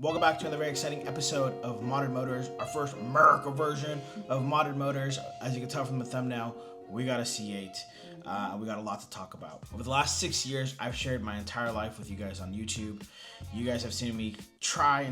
Welcome back to another very exciting episode of Modern Motors, our first America version of Modern Motors. As you can tell from the thumbnail, we got a C8. We got a lot to talk about. Over the last 6 years, I've shared my entire life with you guys on YouTube. You guys have seen me try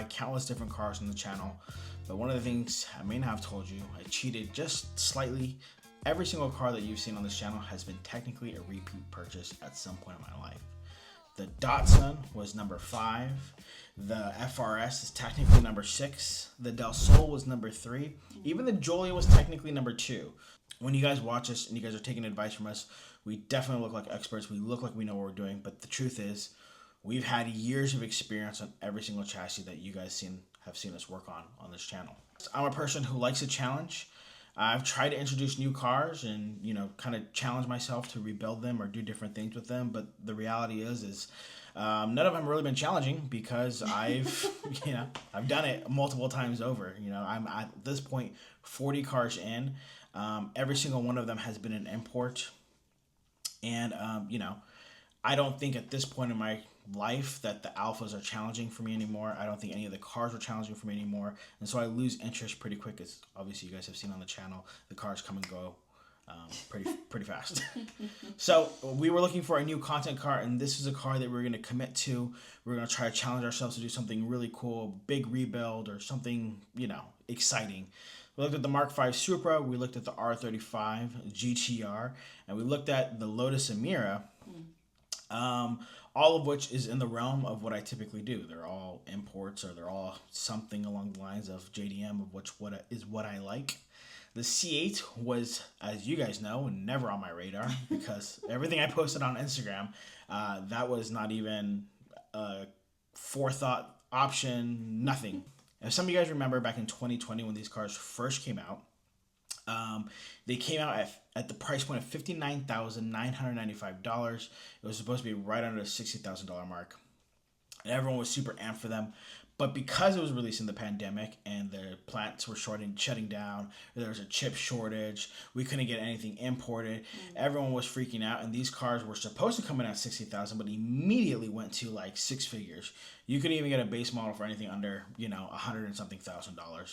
countless different cars on the channel. But one of the things I may not have told you, I cheated just slightly. Every single car that you've seen on this channel has been technically a repeat purchase at some point in my life. The Datsun was number 5. The FRS is technically number 6. The Del Sol was number 3. Even the Giulia was technically number 2. When you guys watch us and you guys are taking advice from us, we definitely look like experts. We look like we know what we're doing. But the truth is, we've had years of experience on every single chassis that you guys have seen us work on this channel. I'm a person who likes a challenge. I've tried to introduce new cars and, kind of challenge myself to rebuild them or do different things with them. But the reality is none of them have really been challenging because I've done it multiple times over. I'm at this point 40 cars in. Every single one of them has been an import. And, I don't think at this point in my life that the Alphas are challenging for me anymore. I don't think any of the cars are challenging for me anymore. And so I lose interest pretty quick, as obviously you guys have seen on the channel. The cars come and go pretty fast. So we were looking for a new content car, and this is a car that we're going to commit to. We're going to try to challenge ourselves to do something really cool, big rebuild or something, exciting. We looked at the Mark V Supra, we looked at the R35 GTR, and we looked at the Lotus Emira. All of which is in the realm of what I typically do. They're all imports, or they're all something along the lines of JDM, of what I like. The C8 was, as you guys know, never on my radar because everything I posted on Instagram, that was not even a forethought option, nothing. If some of you guys remember back in 2020 when these cars first came out, they came out at the price point of $59,995. It was supposed to be right under the $60,000 mark. And everyone was super amped for them. But because it was released in the pandemic and the plants were shutting down, there was a chip shortage, we couldn't get anything imported, everyone was freaking out, and these cars were supposed to come in at $60,000, but immediately went to like 6 figures. You couldn't even get a base model for anything under, $100 and something thousand. I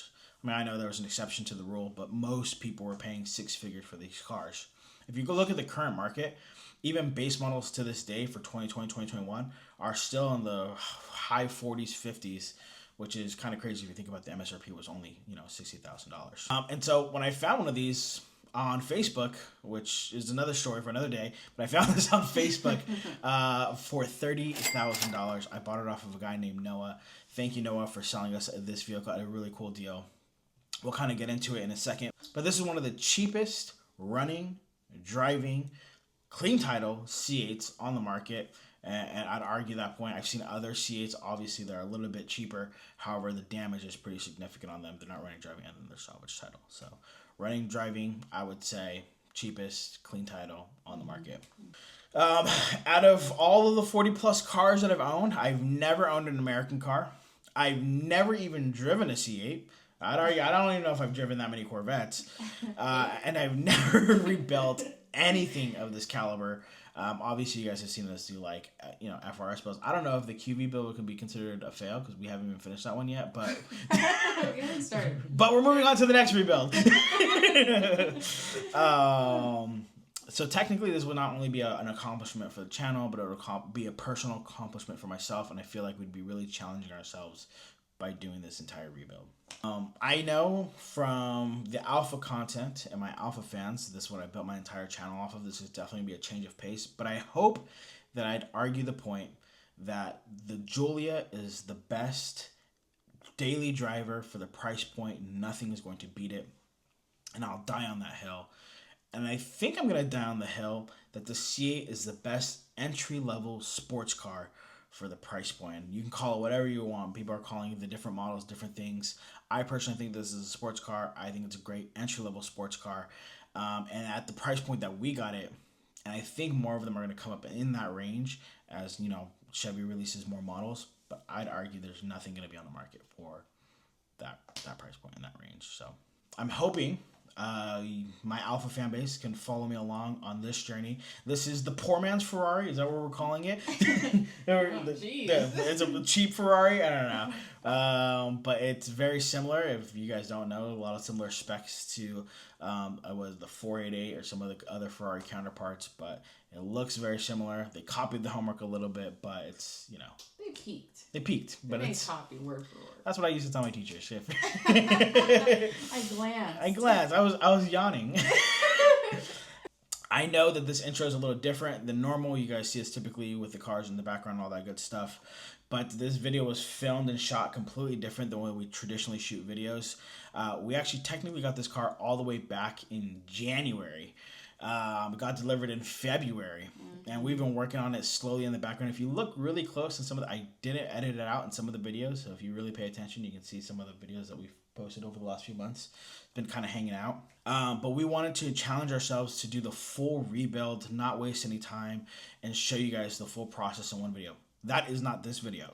mean, I know there was an exception to the rule, but most people were paying 6 figures for these cars. If you go look at the current market, even base models to this day for 2020, 2021 are still in the high 40s, 50s, which is kind of crazy if you think about the MSRP was only, $60,000. And so when I found one of these on Facebook, which is another story for another day, but I found this on Facebook for $30,000. I bought it off of a guy named Noah. Thank you, Noah, for selling us this vehicle at a really cool deal. We'll kind of get into it in a second. But this is one of the cheapest running, driving, clean title C8s on the market. And I'd argue that point. I've seen other C8s. Obviously, they're a little bit cheaper. However, the damage is pretty significant on them. They're not running, driving, and then they're salvage title. So running, driving, I would say cheapest, clean title on the market. Out of all of the 40 plus cars that I've owned, I've never owned an American car. I've never even driven a C8. I'd argue, I don't even know if I've driven that many Corvettes. And I've never rebuilt anything of this caliber. Obviously, you guys have seen us do FRS builds. I don't know if the QV build could be considered a fail because we haven't even finished that one yet. But we haven't started. But we're moving on to the next rebuild. So technically, this would not only be an accomplishment for the channel, but it would be a personal accomplishment for myself. And I feel like we'd be really challenging ourselves by doing this entire rebuild. I know from the alpha content and my alpha fans, this is what I built my entire channel off of. This is definitely going to be a change of pace, but I hope that I'd argue the point that the Giulia is the best daily driver for the price point. Nothing is going to beat it, and I'll die on that hill. And I think I'm going to die on the hill that the C8 is the best entry-level sports car for the price point. You can call it whatever you want. People are calling the different models different things. I personally think this is a sports car. I think it's a great entry-level sports car. And at the price point that we got it, and I think more of them are going to come up in that range as, Chevy releases more models. But I'd argue there's nothing going to be on the market for that price point in that range. So I'm hoping my Alpha fan base can follow me along on this journey. This is the poor man's Ferrari. Is that what we're calling it? It's a cheap Ferrari. I don't know. But it's very similar. If you guys don't know, a lot of similar specs to was the 488 or some of the other Ferrari counterparts. But it looks very similar. They copied the homework a little bit, but it's, you know. They peaked. But it's copy word for word. That's what I used to tell my teachers. I glanced. I was yawning. I know that this intro is a little different than normal. You guys see us typically with the cars in the background, all that good stuff. But this video was filmed and shot completely different than the way we traditionally shoot videos. We actually technically got this car all the way back in January. It got delivered in February, and we've been working on it slowly in the background. If you look really close in some of the, I didn't edit it out in some of the videos, so if you really pay attention, you can see some of the videos that we've posted over the last few months. It's been kind of hanging out. But we wanted to challenge ourselves to do the full rebuild, not waste any time, and show you guys the full process in one video. That is not this video.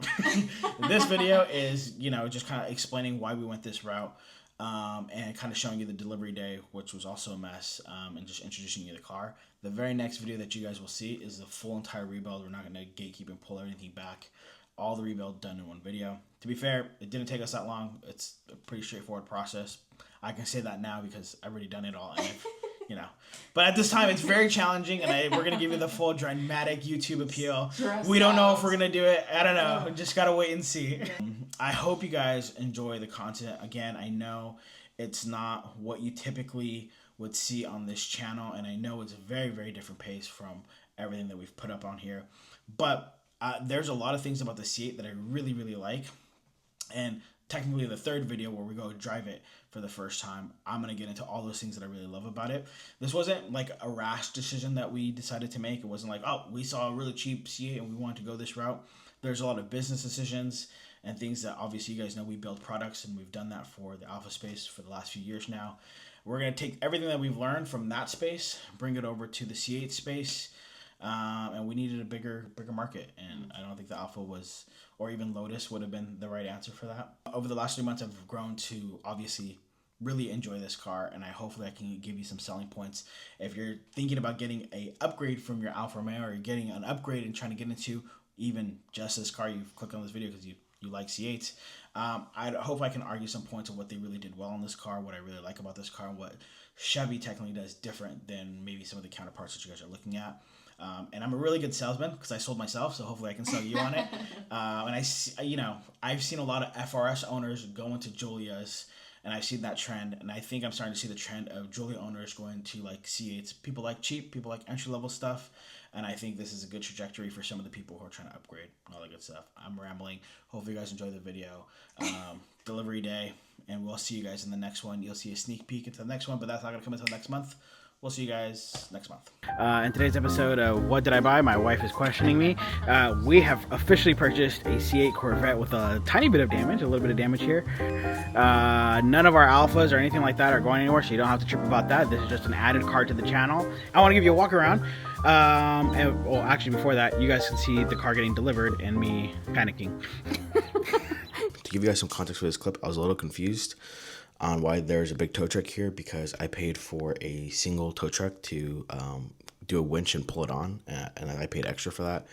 This video is, you know, just kind of explaining why we went this route. And kind of showing you the delivery day, which was also a mess, and just introducing you to the car. The very next video that you guys will see is the full entire rebuild. We're not going to gatekeep and pull everything back. All the rebuild done in one video. To be fair, it didn't take us that long. It's a pretty straightforward process. I can say that now because I've already done it all. And you know, but at this time it's very challenging, and we're gonna give you the full dramatic YouTube appeal. We don't know if we're gonna do it. I don't know. We just gotta wait and see. I hope you guys enjoy the content. Again, I know it's not what you typically would see on this channel, and I know it's a very, very different pace from everything that we've put up on here. But there's a lot of things about the C8 that I really, really like, and technically the third video where we go drive it for the first time, I'm going to get into all those things that I really love about it. This wasn't like a rash decision that we decided to make. It wasn't like, oh, we saw a really cheap C8 and we wanted to go this route. There's a lot of business decisions and things that obviously you guys know we build products, and we've done that for the Alpha space for the last few years now. We're going to take everything that we've learned from that space, bring it over to the C8 space, and we needed a bigger market, and I don't think the Alpha was, or even Lotus would have been the right answer for that. Over the last 3 months, I've grown to obviously really enjoy this car, and hopefully I can give you some selling points. If you're thinking about getting a upgrade from your Alfa Romeo, or you're getting an upgrade and trying to get into even just this car, you've clicked on this video because you like C8s. I hope I can argue some points of what they really did well on this car, what I really like about this car, and what Chevy technically does different than maybe some of the counterparts that you guys are looking at. And I'm a really good salesman because I sold myself, so hopefully I can sell you on it. And I've seen a lot of FRS owners go into Giulias, and I've seen that trend, and I think I'm starting to see the trend of Giulia owners going to like C8s. People like cheap, people like entry level stuff, and I think this is a good trajectory for some of the people who are trying to upgrade, all that good stuff. I'm rambling. Hopefully you guys enjoy the video. Delivery day, and we'll see you guys in the next one. You'll see a sneak peek into the next one, but that's not going to come until next month. We'll see you guys next month. In today's episode of What Did I Buy? My wife is questioning me. We have officially purchased a C8 Corvette with a tiny bit of damage, a little bit of damage here. None of our Alphas or anything like that are going anywhere, so you don't have to trip about that. This is just an added card to the channel. I want to give you a walk around. Well, actually, before that, you guys can see the car getting delivered and me panicking. To give you guys some context for this clip, I was a little confused on why there's a big tow truck here, because I paid for a single tow truck to do a winch and pull it on, and I paid extra for that,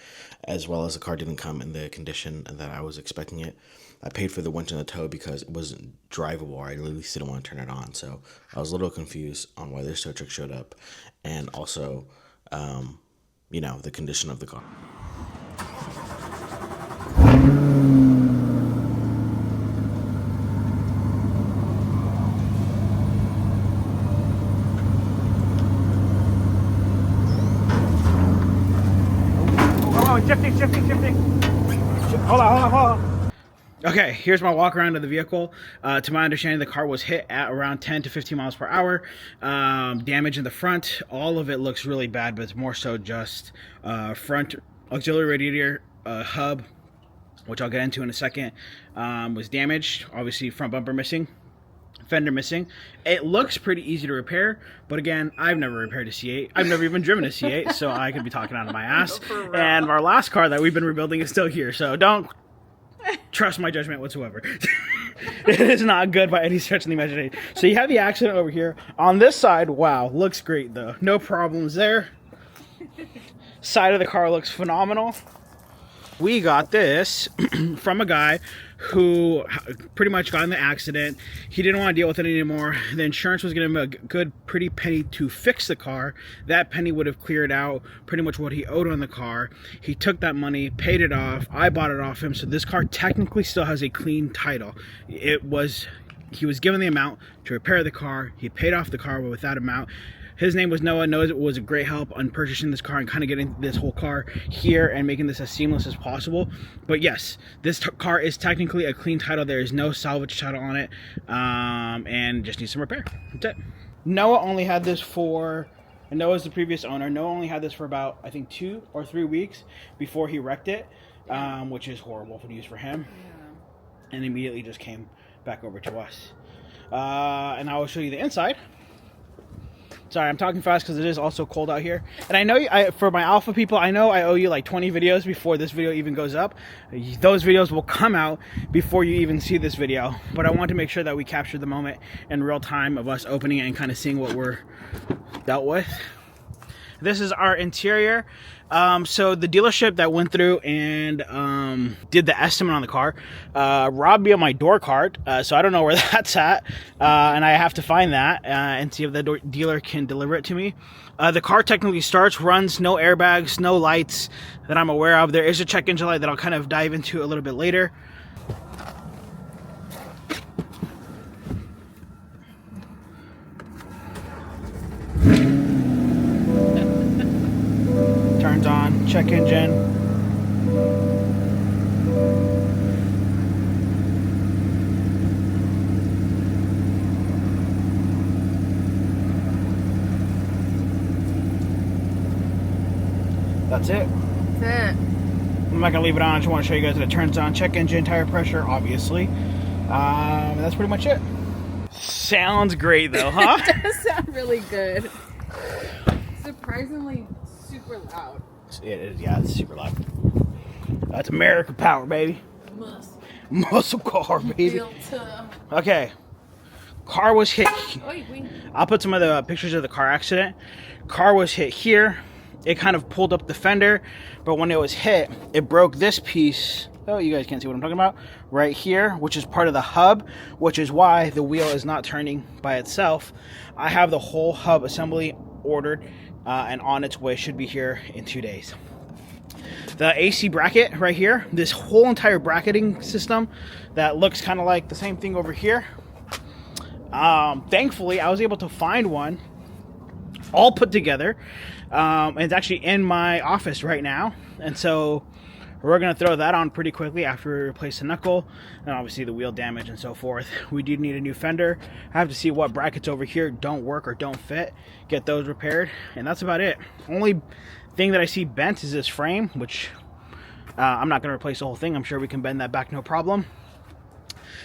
as well as the car didn't come in the condition that I was expecting it. I paid for the winch and the tow because it wasn't drivable, or I at least didn't want to turn it on. So I was a little confused on why this tow truck showed up, and also the condition of the car. Shifting. Hold on. Okay, here's my walk around of the vehicle. To my understanding, the car was hit at around 10 to 15 miles per hour. Damage in the front. All of it looks really bad, but it's more so just front auxiliary radiator hub, which I'll get into in a second, was damaged. Obviously, front bumper missing. Fender missing. It looks pretty easy to repair, but again, I've never repaired a C8. I've never even driven a C8, so I could be talking out of my ass. And our last car that we've been rebuilding is still here, so don't trust my judgment whatsoever. It is not good by any stretch of the imagination. So you have the accident over here. On this side, wow, looks great though. No problems there. Side of the car looks phenomenal. We got this from a guy who pretty much got in the accident. He didn't want to deal with it anymore. The insurance was giving him a good, pretty penny to fix the car. That penny would have cleared out pretty much what he owed on the car. He took that money, paid it off. I bought it off him. So this car technically still has a clean title. He was given the amount to repair the car. He paid off the car with that amount. His name was Noah. Noah was a great help on purchasing this car and kind of getting this whole car here and making this as seamless as possible. But yes, this car is technically a clean title. There is no salvage title on it, and just needs some repair. That's it. Noah only had this for, and Noah's the previous owner. Noah only had this for about, I think, 2 or 3 weeks before he wrecked it, which is horrible for use for him. Yeah. And immediately just came back over to us. And I will show you the inside. Sorry, I'm talking fast because it is also cold out here. And I know, for my alpha people, I know I owe you like 20 videos before this video even goes up. Those videos will come out before you even see this video. But I want to make sure that we capture the moment in real time of us opening it and kind of seeing what we're dealt with. This is our interior. So the dealership that went through and did the estimate on the car robbed me of my door card, so I don't know where that's at, and I have to find that and see if the dealer can deliver it to me. The car technically starts, runs, no airbags, no lights that I'm aware of. There is a check engine light that I'll kind of dive into a little bit later. Turns on, check engine. That's it. That's it. I'm not gonna leave it on. I just want to show you guys that it turns on. Check engine, tire pressure, obviously. That's pretty much it. Sounds great though, huh? It does sound really good. Surprisingly super loud. It is, yeah, it's super loud. That's American power, baby. Muscle car, baby. Okay. Car was hit. I'll put some of the pictures of the car accident. Car was hit here. It kind of pulled up the fender, but when it was hit, it broke this piece. Oh, you guys can't see what I'm talking about. Right here, which is part of the hub, which is why the wheel is not turning by itself. I have the whole hub assembly ordered and on its way, should be here in 2 days. The AC bracket right here, this whole entire bracketing system that looks kind of like the same thing over here. Thankfully, I was able to find one all put together. And it's actually in my office right now. And so we're going to throw that on pretty quickly after we replace the knuckle and obviously the wheel damage and so forth. We do need a new fender. I have to see what brackets over here don't work or don't fit, get those repaired, and that's about it. Only thing that I see bent is this frame, which I'm not going to replace the whole thing. I'm sure we can bend that back no problem.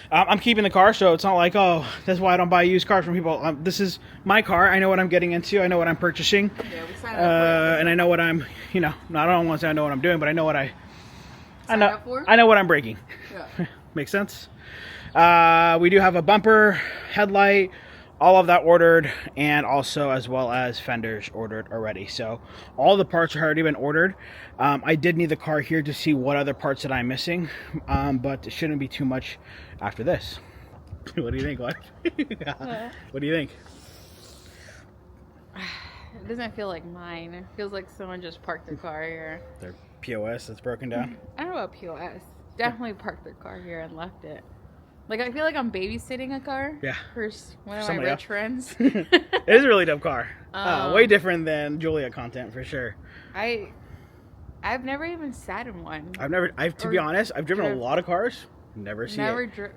I'm keeping the car, so it's not like, oh, that's why I don't buy used cars from people. This is my car. I know what I'm getting into. I know what I'm purchasing. Yeah, we signed up for it. And I know what I'm, I don't want to say I know what I'm doing, but I know what I know what I'm breaking. Yeah. Makes sense. We do have a bumper, headlight, all of that ordered, and also as well as fenders ordered already. So all the parts have already been ordered. I did need the car here to see what other parts that I'm missing, but it shouldn't be too much after this. What do you think, What do you think? It doesn't feel like mine. It feels like someone just parked their car here. Their POS that's broken down? I don't know about POS. Definitely parked their car here and left it. Like, I feel like I'm babysitting a car. Yeah. For one of my rich friends. It is a really dope car. Way different than Julia content, for sure. I've never even sat in one. To be honest, I've driven a lot of cars. Never seen it.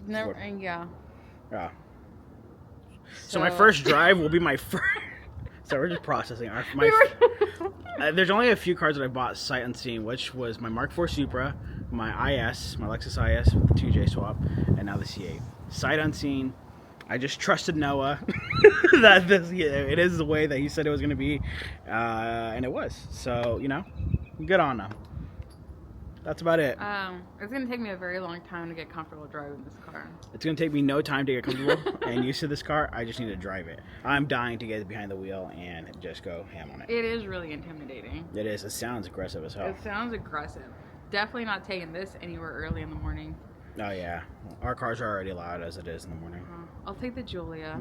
Yeah. Yeah. So my first drive will be my first. So we're just processing. There's only a few cars that I bought sight unseen, which was my Mark IV Supra, my IS, my Lexus IS with the 2J swap, and now the C8. Sight unseen. I just trusted Noah that it is the way that he said it was going to be, and it was. So, good on him. That's about it. It's gonna take me a very long time to get comfortable driving this car. It's gonna take me no time to get comfortable and used to this car. I just need to drive it. I'm dying to get behind the wheel and just go ham on it. It is really intimidating. It is. It sounds aggressive as hell. It sounds aggressive. Definitely not taking this anywhere early in the morning. Oh yeah, our cars are already loud as it is in the morning. I'll take the Julia.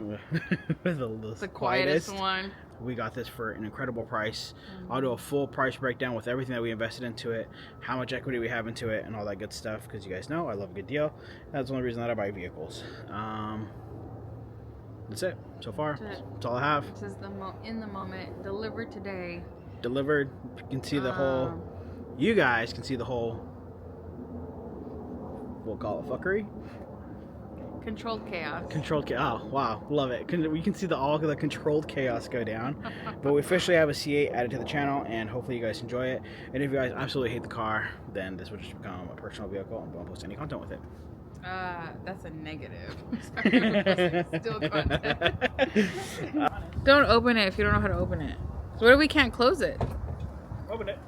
the quietest one. We got this for an incredible price. I'll do a full price breakdown with everything that we invested into it, how much equity we have into it, and all that good stuff. Because you guys know I love a good deal. That's the only reason that I buy vehicles. That's it so far. That's all I have. This is in the moment. Delivered today. Delivered. You can see the whole. You guys can see the whole. We'll call it fuckery. Controlled chaos. Controlled chaos. Oh, wow. Love it. We can see all of the controlled chaos go down. But we officially have a C8 added to the channel, and hopefully you guys enjoy it. And if you guys absolutely hate the car, then this will just become a personal vehicle and won't post any content with it. That's a negative. Still content. Don't open it if you don't know how to open it. So what if we can't close it? Open it.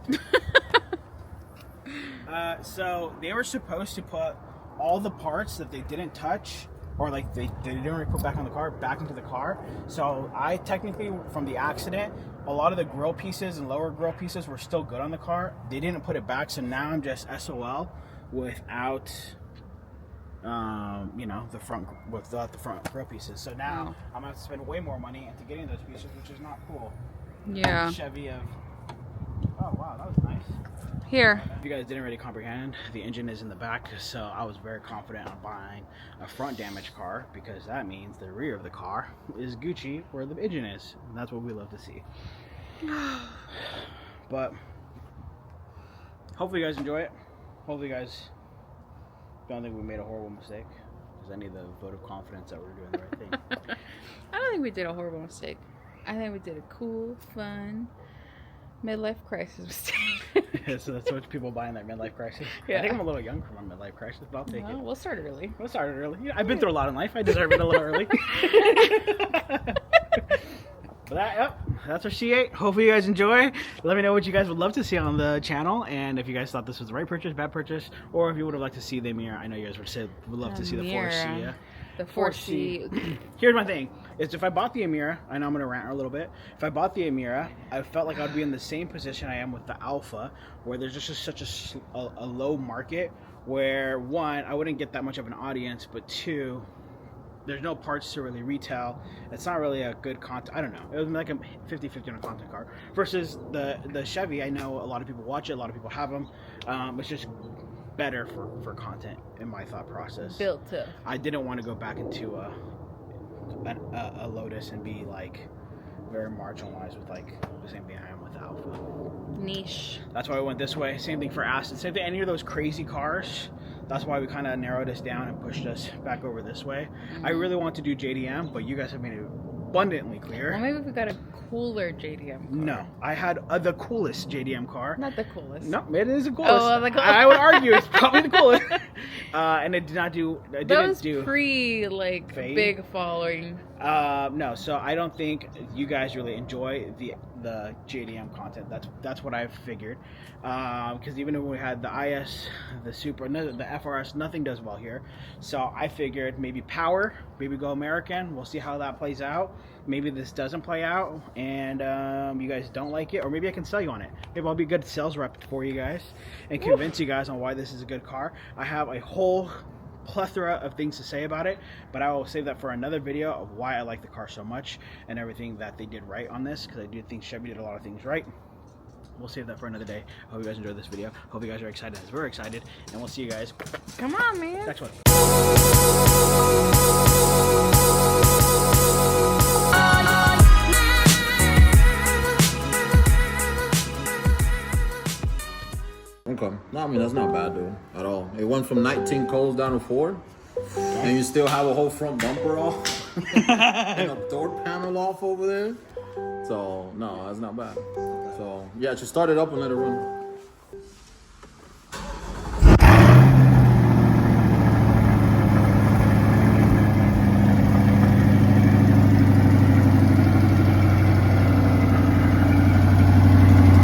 So they were supposed to put all the parts that they didn't touch, or like they didn't really put back on the car, back into the car. So I technically, from the accident, a lot of the grill pieces and lower grill pieces were still good on the car. They didn't put it back, so now I'm just SOL without, without the front grill pieces. So now I'm gonna have to spend way more money into getting those pieces, which is not cool. Yeah. Chevy of. Oh wow, that was nice. Here. If you guys didn't really comprehend, the engine is in the back, so I was very confident on buying a front damaged car because that means the rear of the car is Gucci where the engine is, and that's what we love to see. But hopefully you guys enjoy it. Hopefully you guys don't think we made a horrible mistake, because I need the vote of confidence that we're doing the right thing. I don't think we did a horrible mistake. I think we did a cool, fun midlife crisis mistake. Yeah, so that's what people buy in their midlife crisis. Yeah. I think I'm a little young for my midlife crisis, but I'll take it. We'll start early. We'll start it early. Yeah, I've been through a lot in life. I deserve it a little early. But that's our C8. Hopefully you guys enjoy. Let me know what you guys would love to see on the channel, and if you guys thought this was the right purchase, bad purchase, or if you would have liked to see the mirror. I know you guys would love to see the 4C. The 4C. Here's my thing: is if I bought the Amira, I know I'm gonna rant a little bit. If I bought the Amira, I felt like I'd be in the same position I am with the Alpha, where there's just such a low market. Where one, I wouldn't get that much of an audience, but two, there's no parts to really retail. It's not really a good content. I don't know. It was like a 50-50 on a content car. Versus the Chevy, I know a lot of people watch it. A lot of people have them. It's just better for content in my thought process. Built to. I didn't want to go back into a Lotus and be like very marginalized with like the same thing I am with the Alpha. Niche. That's why I went this way. Same thing for Aston. Same thing any of those crazy cars. That's why we kind of narrowed us down and pushed us back over this way. I really want to do JDM, but you guys have made it abundantly clear. Well, maybe if we got a cooler JDM car. No, I had the coolest JDM car. Not the coolest. No, it is the coolest. Oh, the coolest. I would argue it's probably the coolest. And it did not do. It Those didn't do pre fade? Big following. No, so I don't think you guys really enjoy the JDM content. That's what I've figured. Because even if we had the IS, the Supra, the FRS, nothing does well here. So I figured maybe power, maybe go American. We'll see how that plays out. Maybe this doesn't play out and you guys don't like it, or maybe I can sell you on it. Maybe I'll be a good sales rep for you guys and convince you guys on why this is a good car. I have a whole plethora of things to say about it, but I will save that for another video of why I like the car so much and everything that they did right on this, because I do think Chevy did a lot of things right. We'll save that for another day. Hope you guys enjoyed this video. Hope you guys are excited as we're excited, and we'll see you guys. Come on, man. Next one. Okay. No, I mean, that's not bad, dude, at all. It went from 19 coals down to 4, and you still have a whole front bumper off and a door panel off over there. So, no, that's not bad. So, yeah, just start it up and let it run.